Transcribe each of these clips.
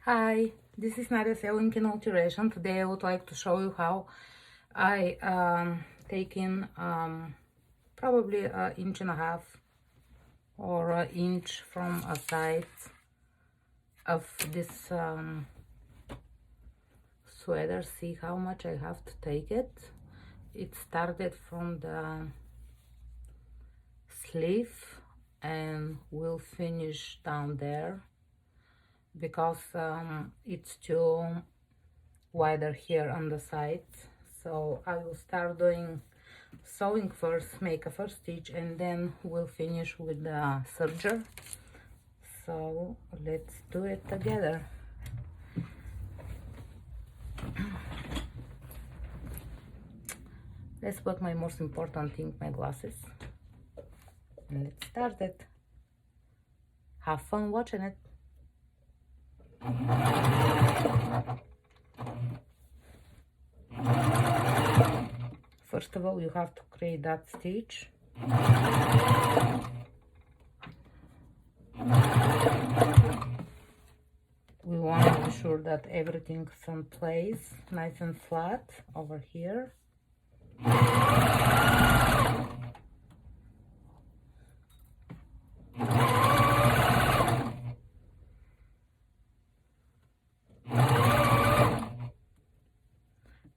Hi, this is Nadia Sewing in Alteration. Today I would like to show you how I taken probably an inch and a half or an inch from a side of this sweater. See how much I have to take it. It started from the sleeve and will finish down there because it's too wider here on the sides. So I will start doing sewing first, make a first stitch, and then we'll finish with the serger. So let's do it together. Let's put my most important thing, my glasses, and let's start it. Have fun watching it. First of all, you have to create that stitch. We want to be sure that everything's in place, nice and flat over here.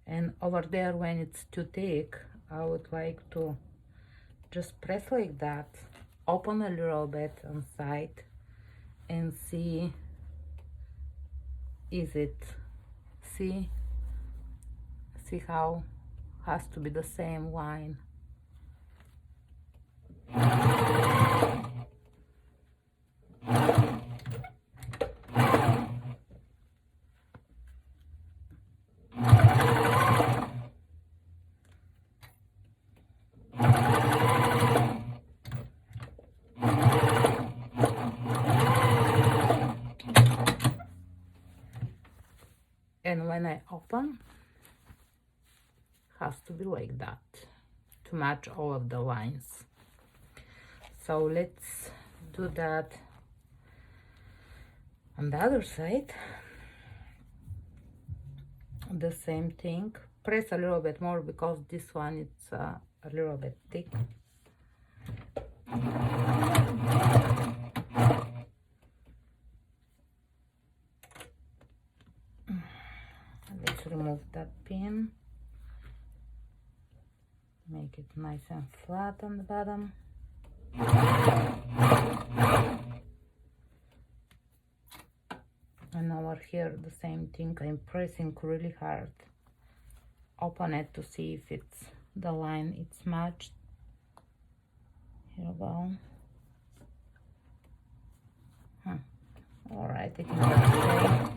And over there, when it's too thick, I would like to just press like that, open a little bit on side, and see, is it, see how has to be the same line. And when I open, has to be like that to match all of the lines. So let's do that on the other side. The same thing. Press a little bit more because this one it's a little bit thick. Let's remove that pin. Make it nice and flat on the bottom. And over here the same thing, I'm pressing really hard. Open it to see if it's the line it's matched. Here we go. All right, I think that's okay.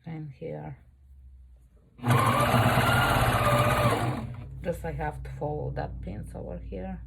And here. Just I have to follow that pins over here.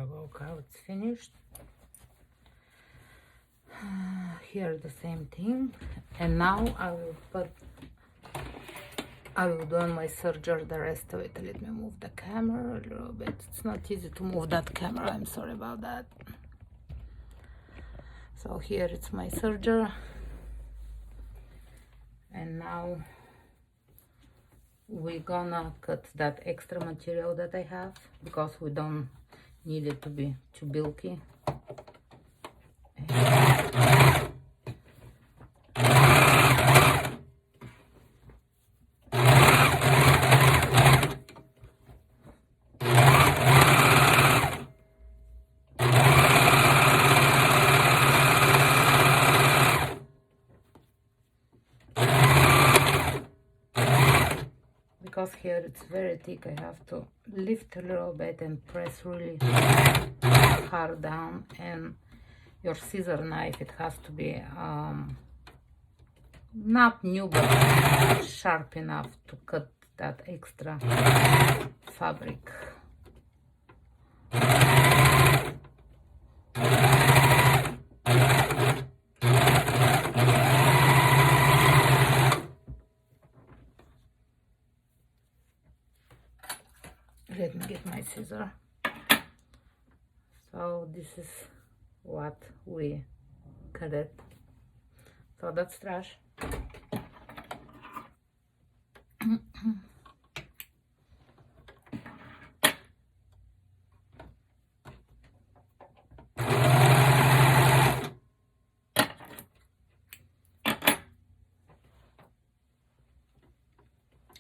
Look how it's finished. Here the same thing, and now I will do on my serger the rest of it. Let me move the camera a little bit. It's not easy to move that camera, I'm sorry about that. So here it's my serger, and now we're gonna cut that extra material that I have because we don't need it to be too bulky. because here it's very thick, I have to lift a little bit and press really hard down. And your scissor knife, it has to be not new but sharp enough to cut that extra fabric. Let me get my scissor. So this is what we cut it. So that's trash.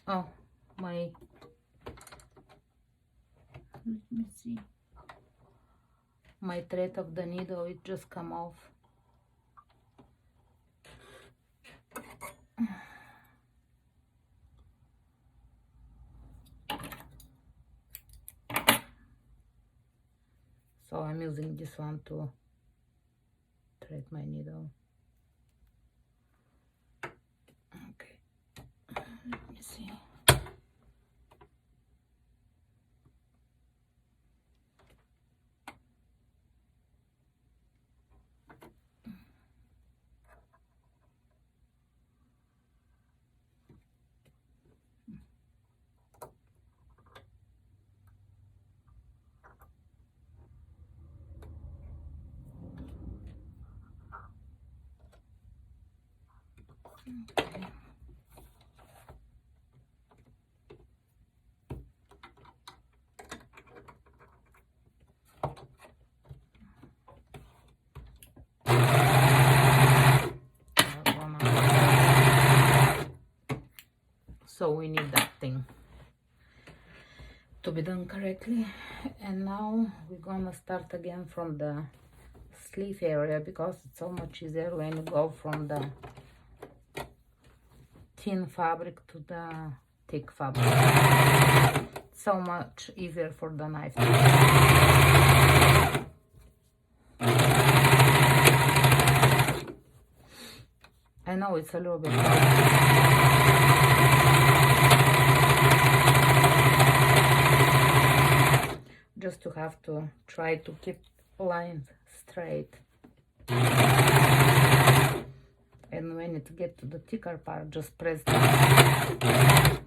Oh, let me see, my thread of the needle, it just come off. So I'm using this one to thread my needle. Okay, let me see. Okay. So we need that thing to be done correctly. And now we're gonna start again from the sleeve area, because it's so much easier when you go from the thin fabric to the thick fabric. So much easier for the knife. I know it's a little bit hard. Just to have to try to keep lines straight. And when it gets to the thicker part, just press down.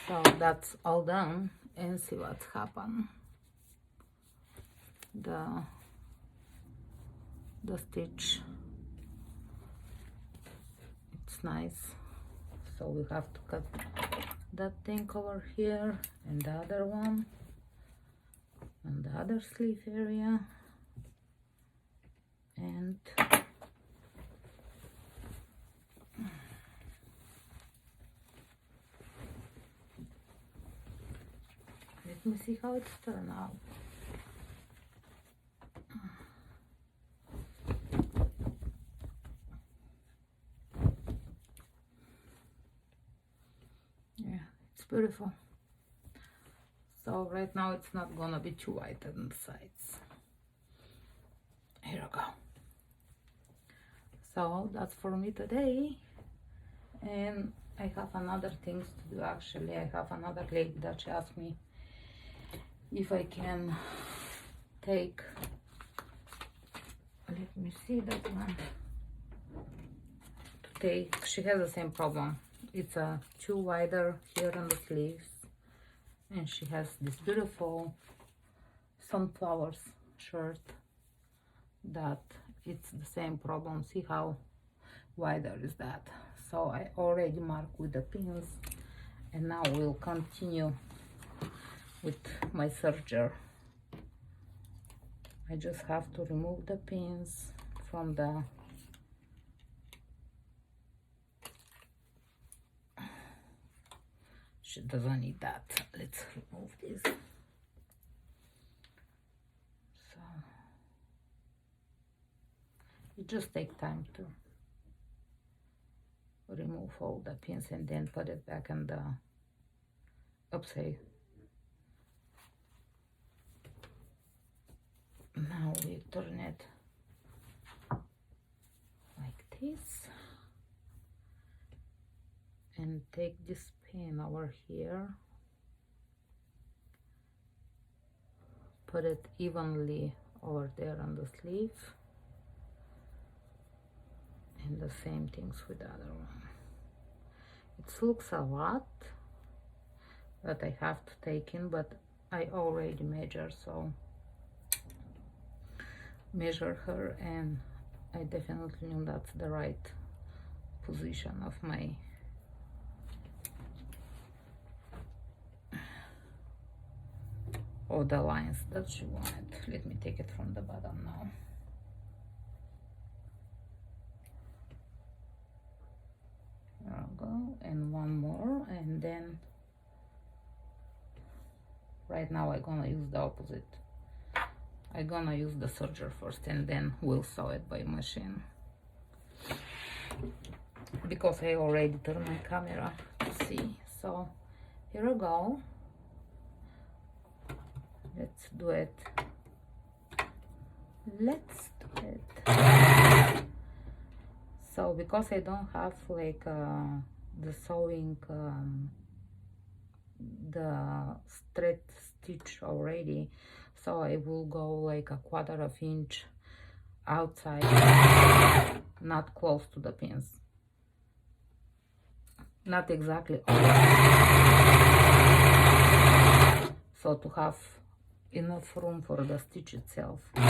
So that's all done, and see what's happened. The stitch, it's nice. So we have to cut that thing over here and the other one and the other sleeve area, and let me see how it's turned out. Beautiful. So right now it's not gonna be too white on the sides. Here we go. So that's for me today, and I have another things to do. Actually, I have another lady that she asked me if I can take, let me see that one, to take, she has the same problem. It's a too wider here on the sleeves, and she has this beautiful sunflowers shirt that it's the same problem. See how wider is that? So I already marked with the pins, and now we'll continue with my serger. I just have to remove the pins from the She doesn't need that. Let's remove this. So it just takes time to remove all the pins and then put it back in the upside. Now we turn it like this and take this pin over here, put it evenly over there on the sleeve, and the same things with the other one. It looks a lot that I have to take in, but I already measure, so measure her, and I definitely knew that's the right position of my the lines that she wanted. Let me take it from the bottom now. There we go, and one more, and then right now I'm gonna use the opposite. I'm gonna use the serger first and then we'll sew it by machine, because I already turned my camera to see. So here we go. Let's do it. Let's do it. So because I don't have like the sewing, the straight stitch already, so I will go like a 1/4 inch outside, not close to the pins, not exactly so to have enough room for the stitch itself. There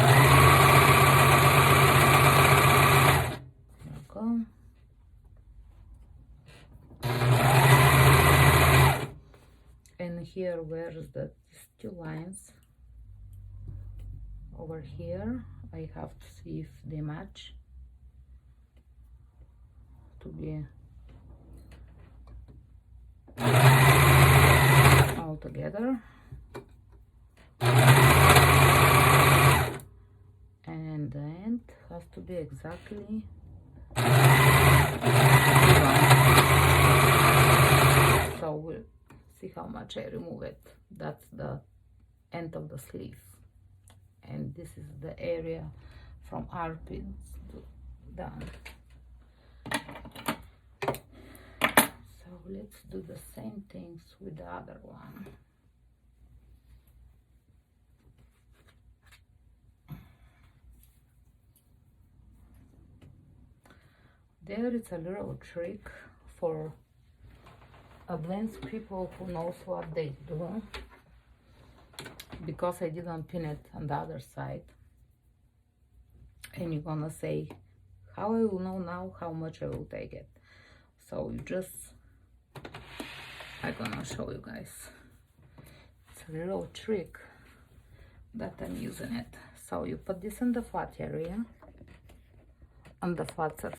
we go. And here, where's the two lines over here, I have to see if they match to be all together. And the end has to be exactly so we'll see how much I remove it. That's the end of the sleeve, and this is the area from armpits down. So let's do the same things with the other one. There is a little trick for advanced people who knows what they do, because I didn't pin it on the other side. And you're gonna say, how I will know now how much I will take it? So you just, I'm gonna show you guys. It's a little trick that I'm using it. So you put this in the flat area, on the flat surface.